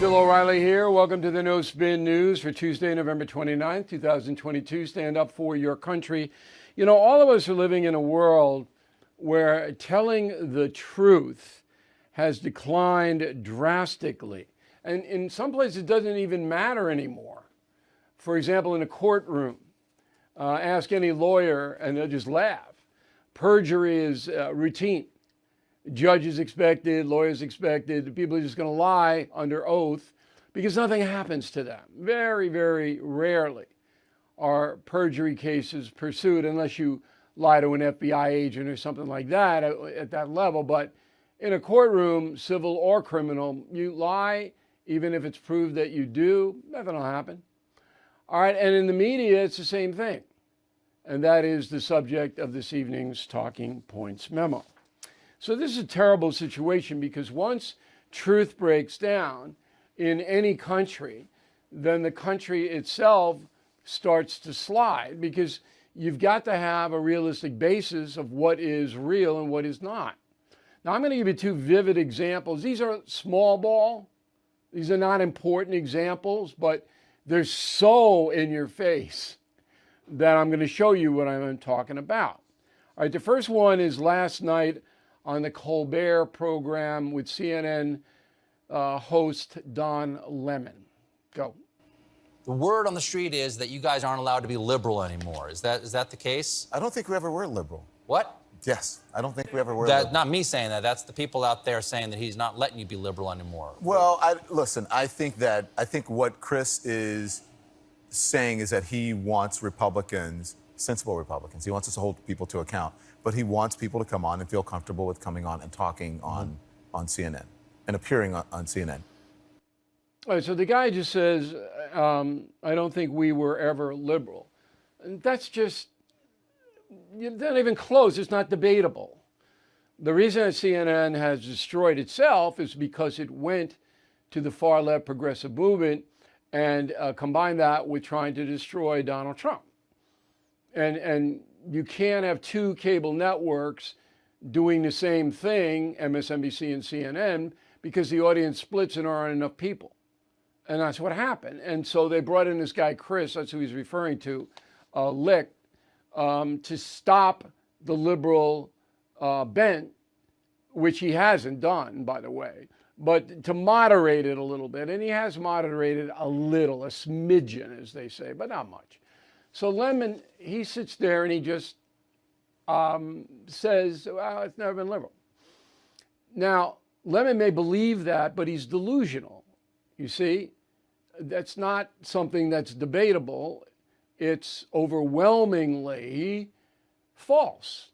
Bill O'Reilly here. Welcome to the No Spin News for Tuesday, November 29th, 2022. Stand up for your country. You know, all of us are living in a world where telling the truth has declined drastically. And in some places, it doesn't even matter anymore. For example, in a courtroom, ask any lawyer and they'll just laugh. Perjury is routine. Judges expected, lawyers expected, people are just going to lie under oath because nothing happens to them. Very, very rarely are perjury cases pursued unless you lie to an FBI agent or something like that at that level. But in a courtroom, civil or criminal, you lie, even if it's proved that you do, nothing will happen. All right, and in the media, it's the same thing. And that is the subject of this evening's Talking Points Memo. So this is a terrible situation because once truth breaks down in any country, then the country itself starts to slide because you've got to have a realistic basis of what is real and what is not. Now, I'm going to give you two vivid examples. These are small ball. These are not important examples, but they're so in your face that I'm going to show you what I'm talking about. All right, the first one is last night on the Colbert program with CNN host Don Lemon. Go. The word on the street is that you guys aren't allowed to be liberal anymore. Is that the case? I don't think we ever were liberal. What? Yes, I don't think we ever were liberal. Not me saying that. That's the people out there saying that he's not letting you be liberal anymore. Well, listen, I think what Chris is saying is that he wants Republicans, sensible Republicans. He wants us to hold people to account. But he wants people to come on and feel comfortable with coming on and talking on CNN and appearing on CNN. All right, so the guy just says, I don't think we were ever liberal. And that's just, you're not even close. It's not debatable. The reason that CNN has destroyed itself is because it went to the far left progressive movement and combined that with trying to destroy Donald Trump. And you can't have two cable networks doing the same thing, MSNBC and CNN, because the audience splits and there aren't enough people. And that's what happened. And so they brought in this guy, Chris, that's who he's referring to, Licht, to stop the liberal bent, which he hasn't done, by the way, but to moderate it a little bit. And he has moderated a little, a smidgen, as they say, but not much. So Lemon, he sits there and he just says, well, it's never been liberal. Now, Lemon may believe that, but he's delusional. You see, that's not something that's debatable. It's overwhelmingly false,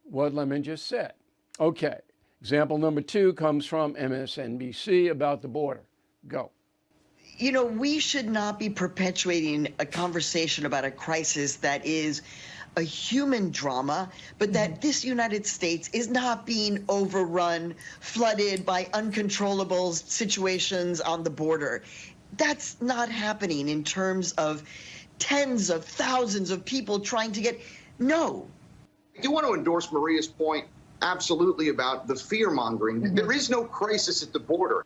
what Lemon just said. Okay, example number two comes from MSNBC about the border. Go. You know, we should not be perpetuating a conversation about a crisis that is a human drama, but that this United States is not being overrun, flooded by uncontrollable situations on the border. That's not happening in terms of tens of thousands of people trying to get, no. I do want to endorse Maria's point absolutely about the fear-mongering. There is no crisis at the border.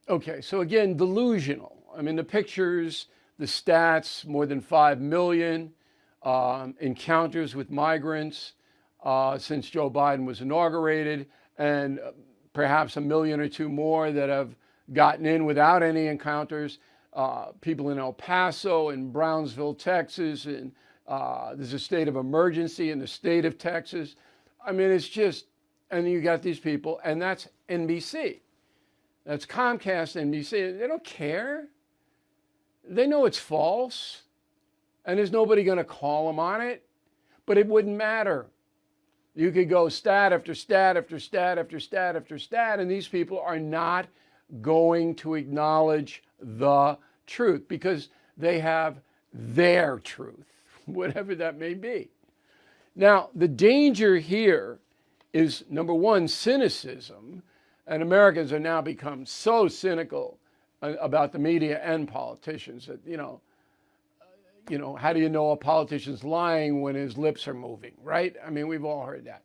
Okay, so again, delusional. I mean, the pictures, the stats, more than 5 million encounters with migrants since Joe Biden was inaugurated, and perhaps 1 million or two more that have gotten in without any encounters. People in El Paso and Brownsville, Texas, and there's a state of emergency in the state of Texas. I mean, it's just, and you got these people, and that's NBC. That's Comcast, NBC. They don't care. They know it's false, and there's nobody going to call them on it, but it wouldn't matter. You could go stat after stat after stat after stat after stat, and these people are not going to acknowledge the truth because they have their truth, whatever that may be. Now, the danger here is, number one, cynicism. And Americans have now become so cynical about the media and politicians that, you know, how do you know a politician's lying when his lips are moving, right? I mean, we've all heard that.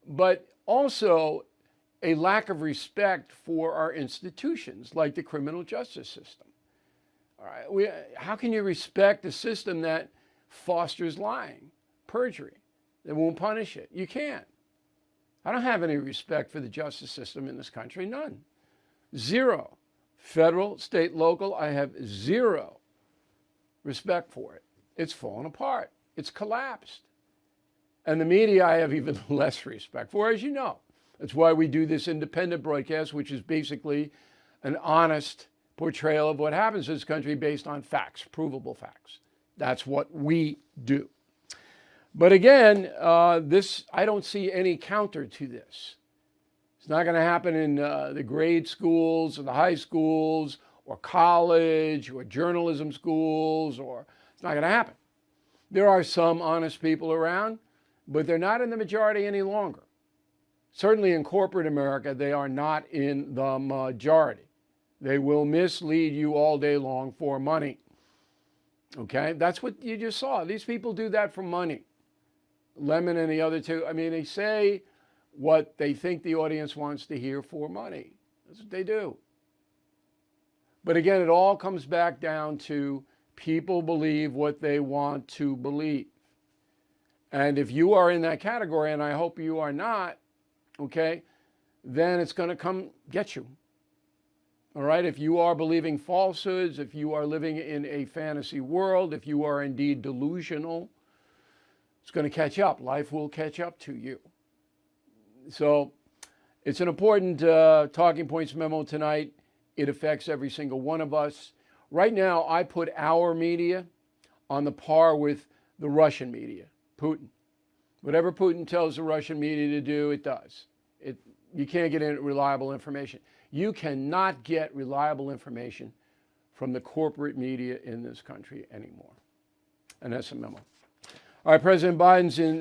But also, a lack of respect for our institutions, like the criminal justice system. All right, how can you respect a system that fosters lying, perjury, that won't punish it? You can't. I don't have any respect for the justice system in this country, none. Zero. Federal, state, local, I have zero respect for it. It's fallen apart. It's collapsed. And the media, I have even less respect for, as you know. That's why we do this independent broadcast, which is basically an honest portrayal of what happens in this country based on facts, provable facts. That's what we do. But again, I don't see any counter to this. It's not going to happen in the grade schools or the high schools or college or journalism schools, or it's not going to happen. There are some honest people around, but they're not in the majority any longer. Certainly in corporate America, they are not in the majority. They will mislead you all day long for money. Okay, that's what you just saw. These people do that for money. Lemon and the other two, I mean, they say what they think the audience wants to hear for money. That's what they do. But again, it all comes back down to people believe what they want to believe. And if you are in that category, and I hope you are not, okay, then it's going to come get you. All right, if you are believing falsehoods, if you are living in a fantasy world, if you are indeed delusional, it's going to catch up. Life will catch up to you. So it's an important talking points memo tonight. It affects every single one of us. Right now, I put our media on the par with the Russian media, Putin. Whatever Putin tells the Russian media to do, it does. You can't get reliable information. You cannot get reliable information from the corporate media in this country anymore. And that's a memo. All right, President Biden's in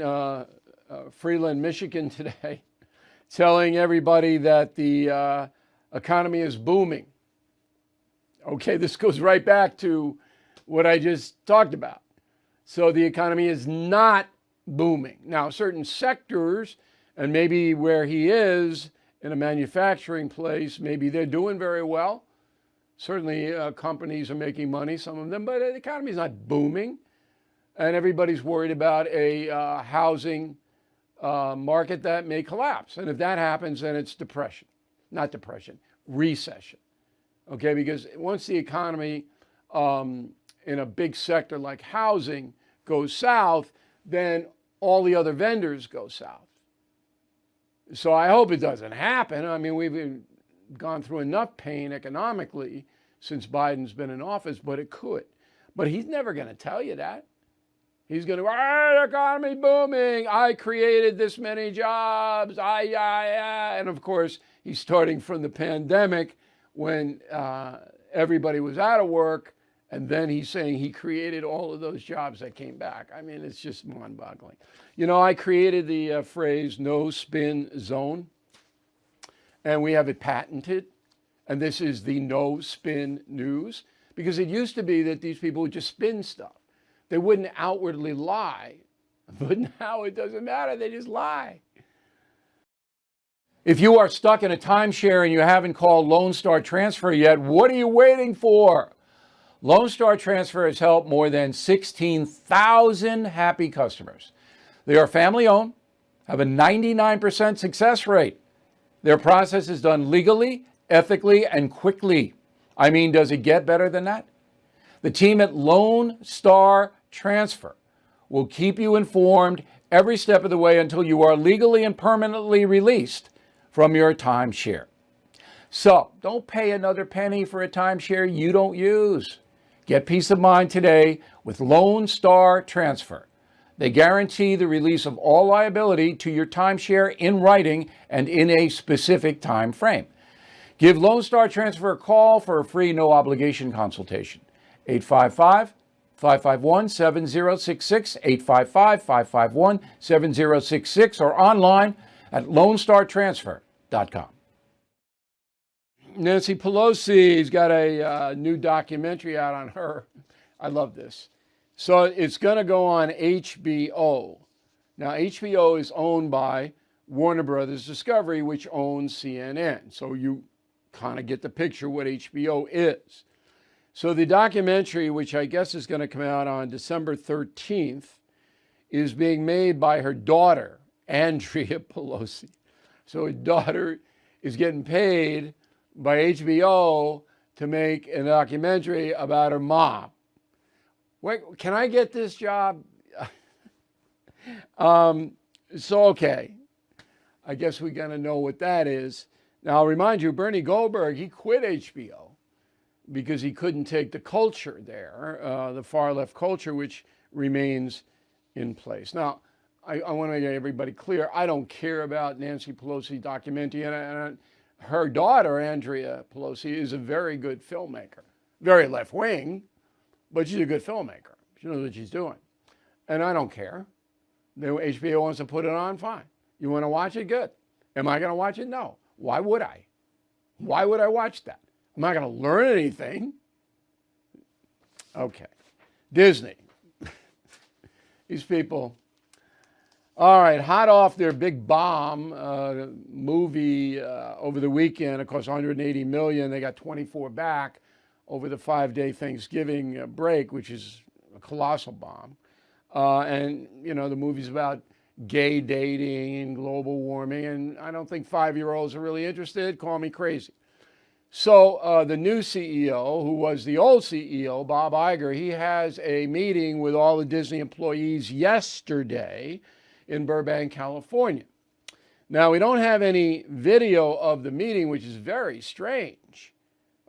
Freeland, Michigan today, telling everybody that the economy is booming. Okay, this goes right back to what I just talked about. So the economy is not booming. Now, certain sectors, and maybe where he is in a manufacturing place, maybe they're doing very well. Certainly companies are making money, some of them, but the economy is not booming. And everybody's worried about a housing market that may collapse. And if that happens, then it's recession. Okay, because once the economy in a big sector like housing goes south, then all the other vendors go south. So I hope it doesn't happen. I mean, we've gone through enough pain economically since Biden's been in office, but it could. But he's never going to tell you that. He's going to, the economy booming. I created this many jobs. And of course, he's starting from the pandemic when everybody was out of work. And then he's saying he created all of those jobs that came back. I mean, it's just mind-boggling. You know, I created the phrase no spin zone, and we have it patented. And this is the no spin news, because it used to be that these people would just spin stuff. They wouldn't outwardly lie, but now it doesn't matter. They just lie. If you are stuck in a timeshare and you haven't called Lone Star Transfer yet, what are you waiting for? Lone Star Transfer has helped more than 16,000 happy customers. They are family owned, have a 99% success rate. Their process is done legally, ethically, and quickly. I mean, does it get better than that? The team at Lone Star Transfer will keep you informed every step of the way until you are legally and permanently released from your timeshare. So don't pay another penny for a timeshare you don't use. Get peace of mind today with Lone Star Transfer. They guarantee the release of all liability to your timeshare in writing and in a specific time frame. Give Lone Star Transfer a call for a free no-obligation consultation. 855-551-7066, 855-551-7066, or online at lonestartransfer.com. Nancy Pelosi's got a new documentary out on her. I love this. So it's going to go on HBO. Now, HBO is owned by Warner Brothers Discovery, which owns CNN. So you kind of get the picture what HBO is. So the documentary, which I guess is going to come out on December 13th, is being made by her daughter, Andrea Pelosi. So her daughter is getting paid by HBO to make a documentary about her mom. Wait, can I get this job? So, okay. I guess we're going to know what that is. Now, I'll remind you, Bernie Goldberg, he quit HBO because he couldn't take the culture there, the far left culture, which remains in place. Now, I want to make everybody clear, I don't care about Nancy Pelosi documentary, and her daughter, Andrea Pelosi, is a very good filmmaker. Very left-wing, but she's a good filmmaker. She knows what she's doing. And I don't care. HBO wants to put it on, fine. You want to watch it? Good. Am I going to watch it? No. Why would I? Why would I watch that? I'm not going to learn anything. Okay. Disney. These people. All right, hot off their big bomb movie over the weekend, of course, 180 million. They got 24 back over the 5-day Thanksgiving break, which is a colossal bomb. And, you know, the movie's about gay dating and global warming, and I don't think 5-year-olds are really interested. Call me crazy. So the new CEO, who was the old CEO, Bob Iger, he has a meeting with all the Disney employees yesterday in Burbank, California. Now, we don't have any video of the meeting, which is very strange.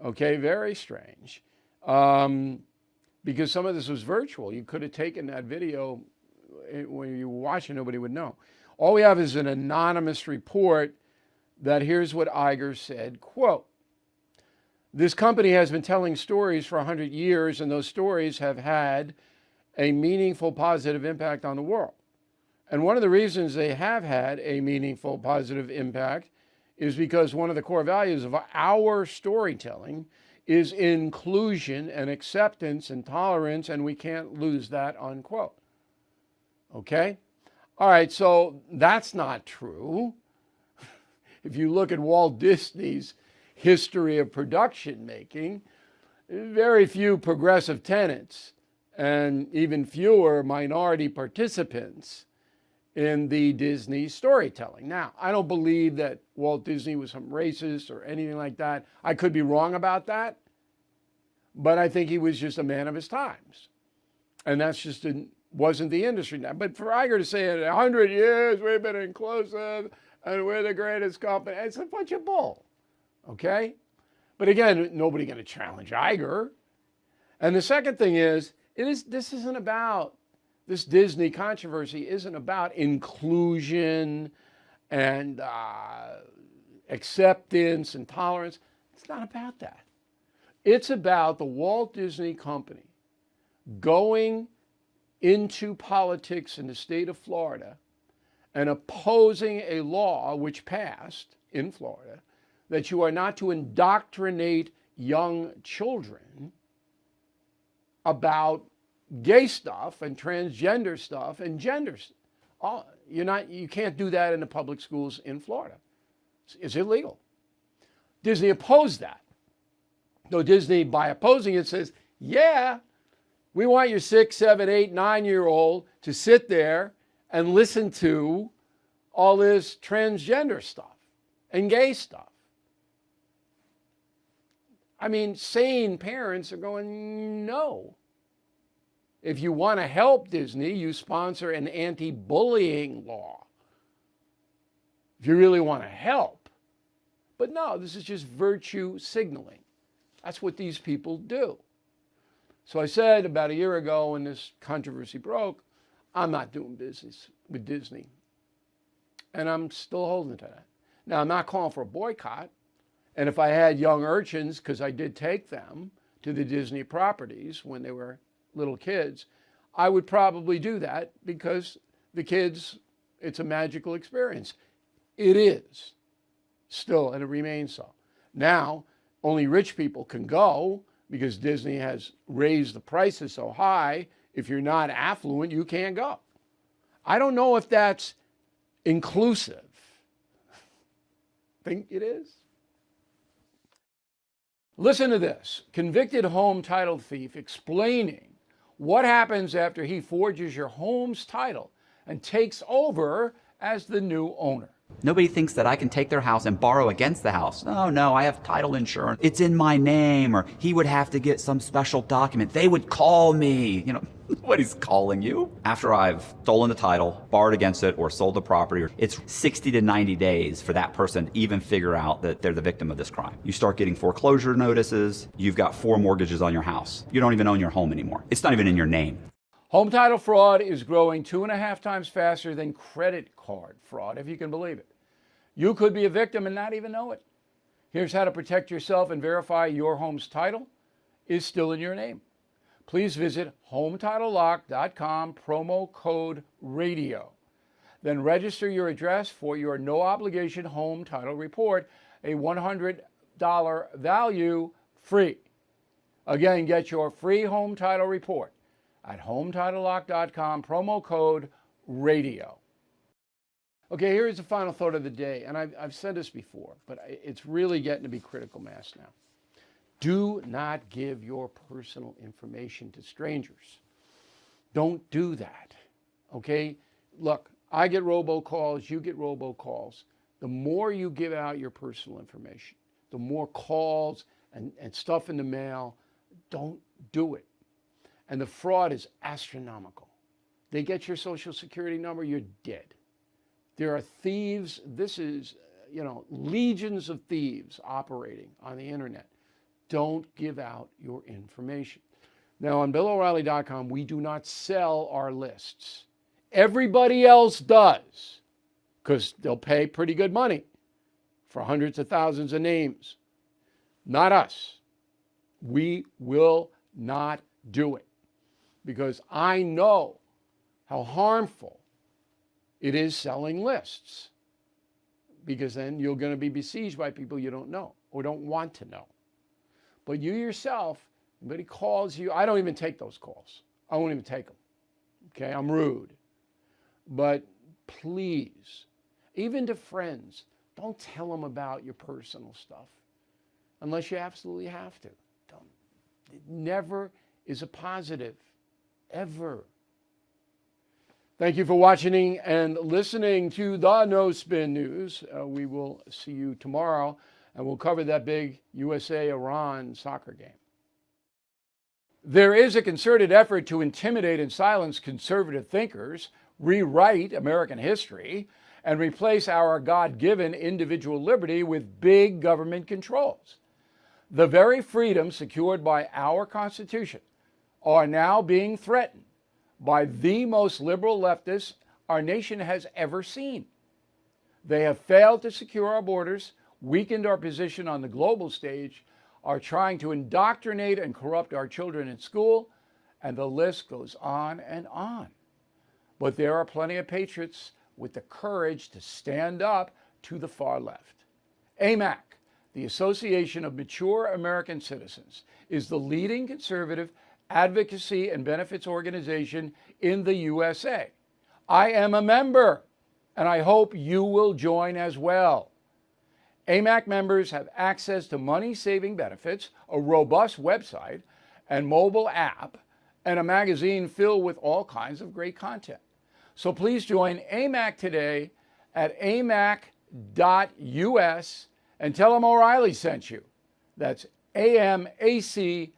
Okay, very strange. Because some of this was virtual. You could have taken that video when you were watching, nobody would know. All we have is an anonymous report that here's what Iger said, quote, "This company has been telling stories for 100 years, and those stories have had a meaningful positive impact on the world. And one of the reasons they have had a meaningful positive impact is because one of the core values of our storytelling is inclusion and acceptance and tolerance, and we can't lose that," unquote. Okay? All right, so that's not true. If you look at Walt Disney's history of production making, very few progressive tenants and even fewer minority participants in the Disney storytelling. Now, I don't believe that Walt Disney was some racist or anything like that. I could be wrong about that, but I think he was just a man of his times. And that's just wasn't the industry now. But for Iger to say in 100 years we've been inclusive and we're the greatest company, it's a bunch of bull, okay? But again, nobody going to challenge Iger. And the second thing is, this isn't about, this Disney controversy isn't about inclusion and acceptance and tolerance. It's not about that. It's about the Walt Disney Company going into politics in the state of Florida and opposing a law which passed in Florida that you are not to indoctrinate young children about gay stuff and transgender stuff and gender stuff. You can't do that in the public schools in Florida. It's illegal. Disney opposed that. So Disney, by opposing it, says, yeah, we want your 6, 7, 8, 9-year-old to sit there and listen to all this transgender stuff and gay stuff. I mean, sane parents are going, no. If you want to help Disney, you sponsor an anti-bullying law. If you really want to help. But no, this is just virtue signaling. That's what these people do. So I said about a year ago when this controversy broke, I'm not doing business with Disney. And I'm still holding to that. Now, I'm not calling for a boycott. And if I had young urchins, because I did take them to the Disney properties when they were little kids, I would probably do that because the kids, it's a magical experience. It is still, and it remains so. Now, only rich people can go because Disney has raised the prices so high. If you're not affluent, you can't go. I don't know if that's inclusive. think it is? Listen to this. Convicted home title thief explaining what happens after he forges your home's title and takes over as the new owner. Nobody thinks that I can take their house and borrow against the house. Oh no, I have title insurance. It's in my name, or he would have to get some special document. They would call me. Nobody's calling you. After I've stolen the title, borrowed against it, or sold the property, it's 60 to 90 days for that person to even figure out that they're the victim of this crime. You start getting foreclosure notices. You've got 4 mortgages on your house. You don't even own your home anymore. It's not even in your name. Home title fraud is growing 2.5 times faster than credit card fraud, if you can believe it. You could be a victim and not even know it. Here's how to protect yourself and verify your home's title is still in your name. Please visit HometitleLock.com, promo code RADIO. Then register your address for your no-obligation home title report, a $100 value free. Again, get your free home title report at HometitleLock.com, promo code RADIO. Okay, here's the final thought of the day, and I've said this before, but it's really getting to be critical mass now. Do not give your personal information to strangers. Don't do that, okay? Look, I get robocalls, you get robocalls. The more you give out your personal information, the more calls and stuff in the mail, don't do it. And the fraud is astronomical. They get your social security number, you're dead. There are thieves, this is, legions of thieves operating on the internet. Don't give out your information. Now, on BillO'Reilly.com, we do not sell our lists. Everybody else does, because they'll pay pretty good money for hundreds of thousands of names. Not us. We will not do it, because I know how harmful it is selling lists, because then you're going to be besieged by people you don't know or don't want to know. But you yourself, somebody calls you, I don't even take those calls. I won't even take them. Okay, I'm rude. But please, even to friends, don't tell them about your personal stuff unless you absolutely have to. Don't. It never is a positive, ever. Thank you for watching and listening to the No Spin News. We will see you tomorrow, and we'll cover that big USA-Iran soccer game. There is a concerted effort to intimidate and silence conservative thinkers, rewrite American history, and replace our God-given individual liberty with big government controls. The very freedoms secured by our Constitution are now being threatened by the most liberal leftists our nation has ever seen. They have failed to secure our borders, weakened our position on the global stage, are trying to indoctrinate and corrupt our children in school, and the list goes on and on. But there are plenty of patriots with the courage to stand up to the far left. AMAC, the Association of Mature American Citizens, is the leading conservative advocacy and benefits organization in the USA. I am a member, and I hope you will join as well. AMAC members have access to money-saving benefits, a robust website and mobile app, and a magazine filled with all kinds of great content. So please join AMAC today at amac.us and tell them O'Reilly sent you. That's amac.us.